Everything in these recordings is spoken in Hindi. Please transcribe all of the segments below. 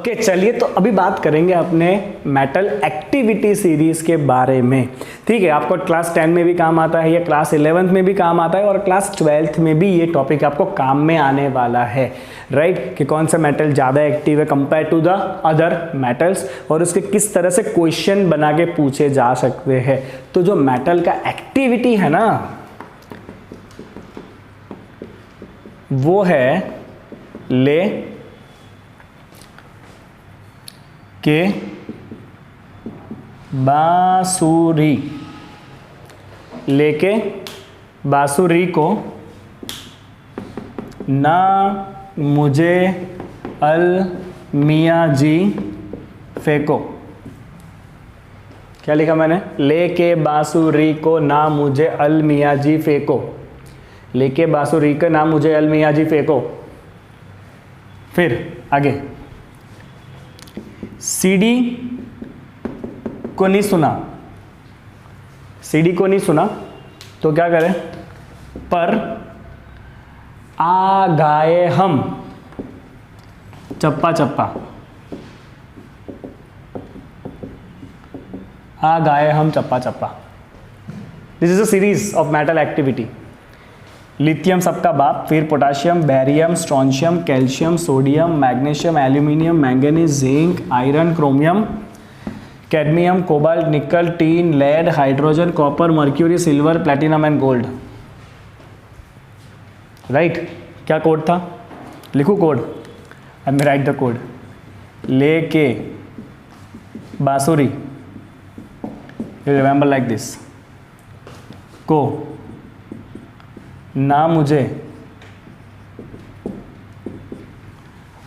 ओके चलिए, तो अभी बात करेंगे अपने मेटल एक्टिविटी सीरीज के बारे में। ठीक है, आपको क्लास 10 में भी काम आता है, या क्लास 11th में भी काम आता है, और क्लास 12th में भी ये टॉपिक आपको काम में आने वाला है, राइट? कि कौन सा मेटल ज़्यादा एक्टिव है compare to the other metals, और उसके किस तरह से क्वेश्चन बना के पूछे जा सकते हैं। तो जो मेटल का एक्टिविटी है ना, वो है ले के बांसुरी, लेके बांसुरी को ना मुझे अल मियाँ जी फेंको। क्या लिखा मैंने? लेके बांसुरी को ना मुझे अल मियाँ जी फेंको, लेके बांसुरी का ना मुझे अल मियाँ जी फेंको। फिर आगे, सीडी को नहीं सुना, सीडी को नहीं सुना तो क्या करें? पर आ गाए हम चप्पा चप्पा, आ गाए हम चप्पा चप्पा। This is a series of metal activity. Lithium सबका बाप, फिर potassium, barium, strontium, calcium, sodium, magnesium, aluminium, manganese, zinc, iron, chromium, cadmium, cobalt, nickel, tin, lead, hydrogen, copper, mercury, silver, platinum and gold. Right? क्या कोड था? लिखूं code? I may write the code. लेके बांसुरी, रिमेंबर लाइक दिस, को ना मुझे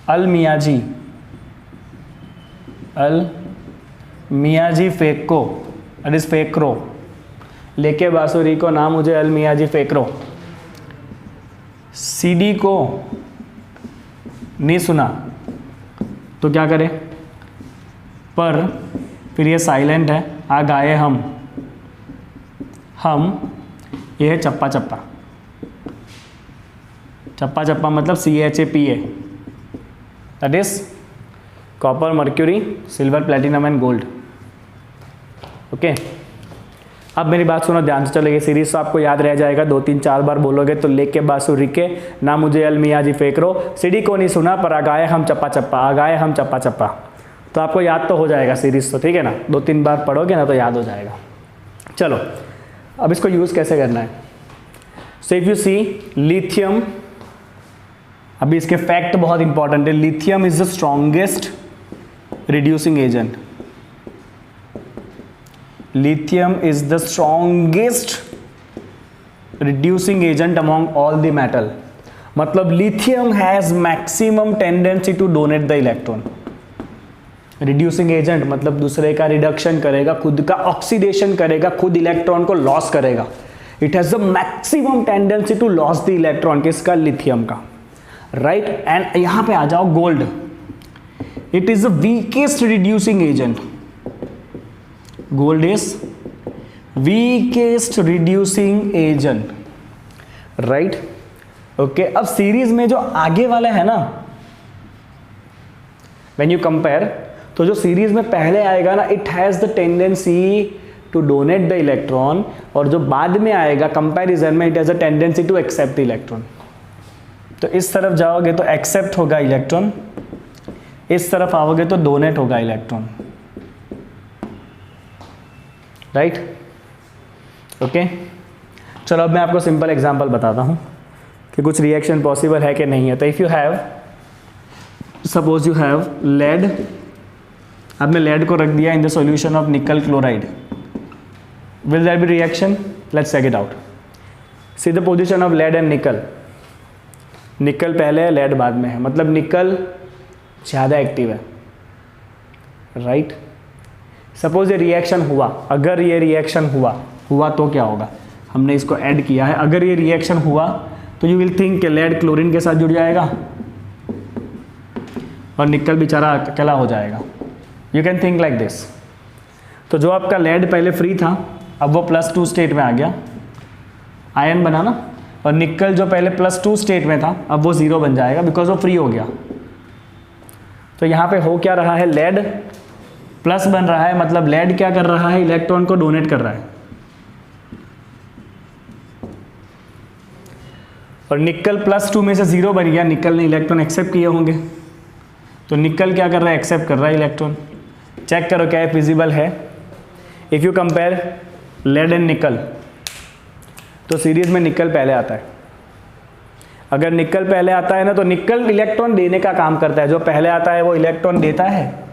अल मियाँ जी, अल मियाँ जी फेंको, दैट इज फेंकरो। लेके बांसुरी को ना मुझे अल मियाँ जी फेंकरो। सीडी को नहीं सुना तो क्या करें? पर फिर ये साइलेंट है, आ गाए हम ये है चप्पा चप्पा। चप्पा चप्पा मतलब CHAPA, that is copper, mercury, silver, platinum and gold. Okay, अब मेरी बात सुनो ध्यान से। चलो, ये सीरीज तो आपको याद रह जाएगा, 2-3-4 बार बोलोगे तो। लेके बांसुरी के ना मुझे अल मियाँ जी फेंकरो, सीडी को नहीं सुना पर आ गाए हम चप्पा चप्पा, आ गाए हम चप्पा चप्पा। तो आपको याद तो हो जाएगा सीरीज तो, ठीक है ना? 2-3 बार पढ़ोगे ना तो याद हो जाएगा। चलो, अब इसको यूज कैसे करना है? So if you see lithium, अभी इसके फैक्ट बहुत इंपॉर्टेंट है। Lithium is the strongest reducing agent. Lithium is the strongest reducing agent among all the metal. मतलब lithium has maximum tendency to donate the electron. Reducing agent मतलब दूसरे का रिडक्शन करेगा, खुद का ऑक्सीडेशन करेगा, खुद इलेक्ट्रॉन को लॉस करेगा। It has the maximum tendency to loss the electron. किसका? लिथियम का, राइट? एंड यहां पे आ जाओ, gold, it is the weakest reducing agent. Gold is weakest reducing agent, right? Okay, अब सीरीज में जो आगे वाला है ना, व्हेन यू कंपेयर, तो जो सीरीज में पहले आएगा ना, it has the tendency to donate the electron, और जो बाद में आएगा कंपैरिजन में, it has a tendency to accept the electron. तो इस तरफ जाओगे तो एक्सेप्ट होगा इलेक्ट्रॉन, इस तरफ आओगे तो डोनेट होगा इलेक्ट्रॉन, राइट? ओके, चलो अब मैं आपको सिंपल एग्जांपल बताता हूं कि कुछ रिएक्शन पॉसिबल है कि नहीं है। तो if you have, suppose you have lead, अब मैं लेड को रख दिया in the solution of nickel chloride, will there be reaction? Let's check it out. See the position of lead and nickel. Nickel पहले है, लेड बाद में है, मतलब निकल ज़्यादा एक्टिव है, राइट? सपोज ये रिएक्शन हुआ, अगर ये रिएक्शन हुआ तो क्या होगा? हमने इसको ऐड किया है, अगर ये रिएक्शन हुआ तो यू विल थिंक कि लेड क्लोरीन के साथ जुड़ जाएगा और निकल बेचारा अकेला हो जाएगा। You can think like this. तो जो आपका लेड पहले फ्री था, अब वो +2 स्टेट में आ गया, आयन बना ना, और निकल जो पहले +2 स्टेट में था अब वो 0 बन जाएगा बिकॉज वो फ्री हो गया। तो यहाँ पे हो क्या रहा है, लेड प्लस बन रहा है, मतलब लेड क्या कर रहा है, इलेक्ट्रॉन को डोनेट कर रहा है। और निकल +2 में से 0 बन गया, निकल ने इलेक्ट्रॉन एक्सेप्ट किए होंगे, तो निकल क्या कर रहा है, एक्सेप्ट कर रहा है इलेक्ट्रॉन। चेक करो क्या है, फिजिबल है। If you compare lead and nickel, तो सीरीज में निकल पहले आता है। अगर निकल पहले आता है ना, तो निकल इलेक्ट्रॉन देने का काम करता है, जो पहले आता है वो इलेक्ट्रॉन देता है।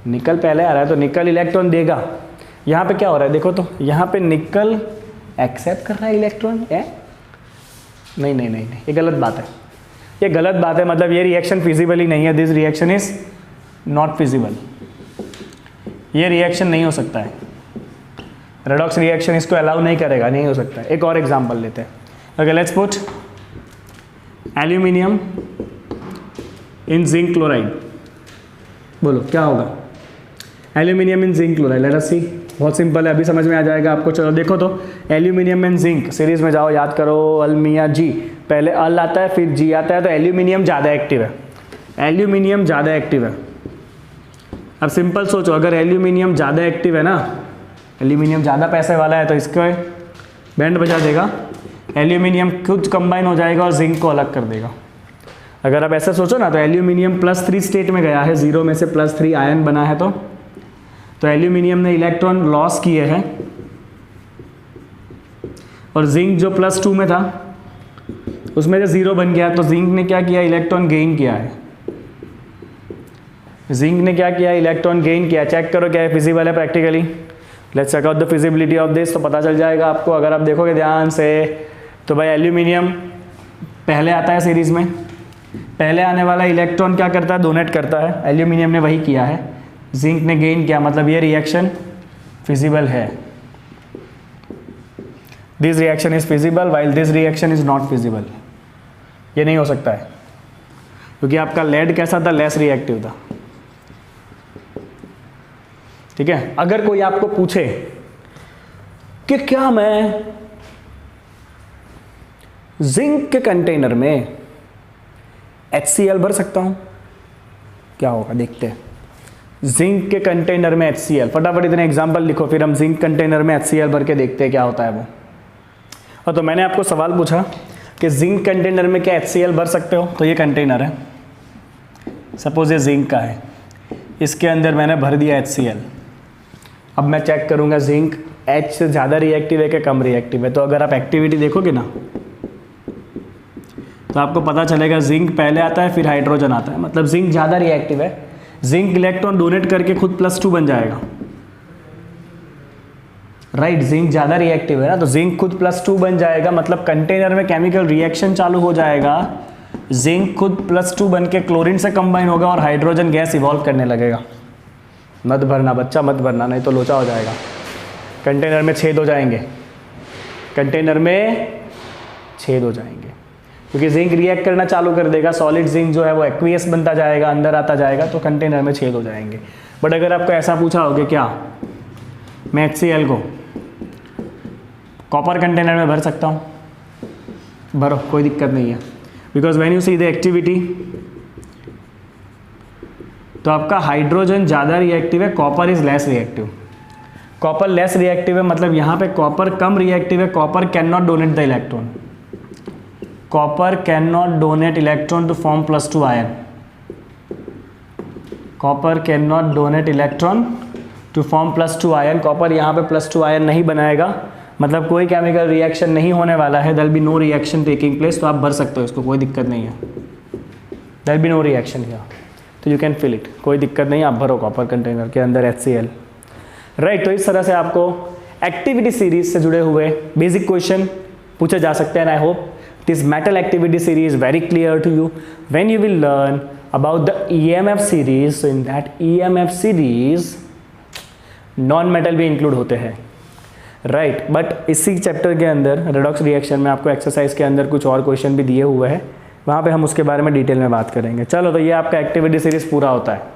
निकल पहले आ रहा है तो निकल इलेक्ट्रॉन देगा। यहाँ पे क्या हो रहा है देखो, तो यहाँ पे निकल एक्सेप्ट कर रहा है इलेक्ट्रॉन है। नहीं नहीं नहीं नहीं, ये गलत बात है, ये गलत बात है, मतलब ये रिएक्शन फिजिबल ही नहीं है। This reaction is not feasible, ये रिएक्शन नहीं हो सकता है। रेडॉक्स रिएक्शन इसको अलाउ नहीं करेगा, नहीं हो सकता है। एक और एग्जांपल लेते हैं। Okay, let's put aluminium in zinc chloride. बोलो क्या होगा, एल्यूमिनियम इन जिंक क्लोराइड। लेट अस सी, बहुत सिंपल है, अभी समझ में आ जाएगा आपको। चलो देखो तो, एल्यूमिनियम एंड जिंक, सीरीज में जाओ, याद करो, अलमिया जी, पहले अल आता है फिर जी आता है, तो एल्यूमिनियम ज़्यादा एक्टिव है, एल्यूमिनियम ज़्यादा एक्टिव है। अब सिंपल सोचो, अगर एल्यूमिनियम ज़्यादा एक्टिव है ना, एल्यूमिनियम ज़्यादा पैसे वाला है, तो इसको बैंड बजा देगा, एल्यूमिनियम खुद कंबाइन हो जाएगा और जिंक को अलग कर देगा। अगर आप ऐसा सोचो ना, तो एल्यूमिनियम +3 स्टेट में गया है, 0 में से +3 आयन बना है, तो एल्यूमिनियम ने इलेक्ट्रॉन लॉस किए हैं, और जिंक जो +2 में था उसमें से 0 बन गया, तो जिंक ने क्या किया, इलेक्ट्रॉन गेन किया है। जिंक ने क्या किया, इलेक्ट्रॉन गेन किया। चेक करो क्या है, फिजिबल है practically. Let's check out the feasibility of this, तो पता चल जाएगा आपको। अगर आप देखोगे ध्यान से, तो भाई एल्यूमिनियम पहले आता है सीरीज में, पहले आने वाला इलेक्ट्रॉन क्या करता है, डोनेट करता है, एल्यूमिनियम ने वही किया है, जिंक ने गेन किया, मतलब ये रिएक्शन फिजिबल है। This reaction is feasible while this reaction is not feasible. ये नहीं हो सकता है, क्योंकि आपका लेड कैसा था, लेस रिएक्टिव था। ठीक है, अगर कोई आपको पूछे कि क्या मैं जिंक के कंटेनर में HCl भर सकता हूं, क्या होगा देखते हैं। जिंक के कंटेनर में HCl, फटाफट इतने एग्जांपल लिखो, फिर हम जिंक कंटेनर में HCl भर के देखते हैं क्या होता है वो। और तो मैंने आपको सवाल पूछा कि जिंक कंटेनर में क्या HCl भर सकते हो, तो ये कंटेनर है, सपोज ये जिंक का है, इसके अंदर मैंने भर दिया HCl। अब मैं चेक करूंगा जिंक H से ज़्यादा रिएक्टिव है कि कम रिएक्टिव है। तो अगर आप एक्टिविटी देखोगे ना, तो आपको पता चलेगा जिंक पहले आता है फिर हाइड्रोजन आता है, मतलब जिंक ज़्यादा रिएक्टिव है। जिंक इलेक्ट्रॉन डोनेट करके खुद +2 बन जाएगा, राइट। जिंक ज़्यादा रिएक्टिव है ना, तो जिंक खुद +2 बन जाएगा, मतलब कंटेनर में केमिकल रिएक्शन चालू हो जाएगा, जिंक खुद +2 बन के क्लोरीन से कंबाइन होगा और हाइड्रोजन गैस इवॉल्व करने लगेगा। मत भरना बच्चा, मत भरना, नहीं तो लोचा हो जाएगा, कंटेनर में छेद हो जाएंगे, कंटेनर में छेद हो जाएंगे, क्योंकि जिंक रिएक्ट करना चालू कर देगा, सॉलिड जिंक जो है वो एक्वियस बनता जाएगा, अंदर आता जाएगा, तो कंटेनर में छेद हो जाएंगे। बट अगर आपको ऐसा पूछा हो कि क्या मैं HCl को कॉपर कंटेनर में भर सकता हूँ, भरो, कोई दिक्कत नहीं है, because when you see the activity, तो आपका हाइड्रोजन ज़्यादा रिएक्टिव है, copper is less reactive. Copper less reactive है, मतलब यहाँ पे कॉपर कम रिएक्टिव है, copper can not donate the electron, copper can not donate electron to form +2 ion, copper can not donate electron to form +2 ion. Copper यहाँ पे +2 आयन नहीं बनाएगा, मतलब कोई केमिकल रिएक्शन नहीं होने वाला है, there will be no reaction taking place, तो आप भर सकते हो इसको, कोई दिक्कत नहीं है, there will be no reaction here, तो यू कैन फिल इट, कोई दिक्कत नहीं, आप भरो कॉपर कंटेनर के अंदर HCl, राइट। तो इस तरह से आपको एक्टिविटी सीरीज से जुड़े हुए बेसिक क्वेश्चन पूछे जा सकते हैं। I hope this metal activity series very clear to you when you will learn about the EMF series. So in that EMF series non metal भी इंक्लूड होते हैं, राइट। बट इसी चैप्टर के अंदर रेडॉक्स रिएक्शन में आपको एक्सरसाइज के अंदर कुछ और क्वेश्चन भी दिए हुए हैं, वहाँ पे हम उसके बारे में डिटेल में बात करेंगे। चलो, तो ये आपका एक्टिविटी सीरीज पूरा होता है।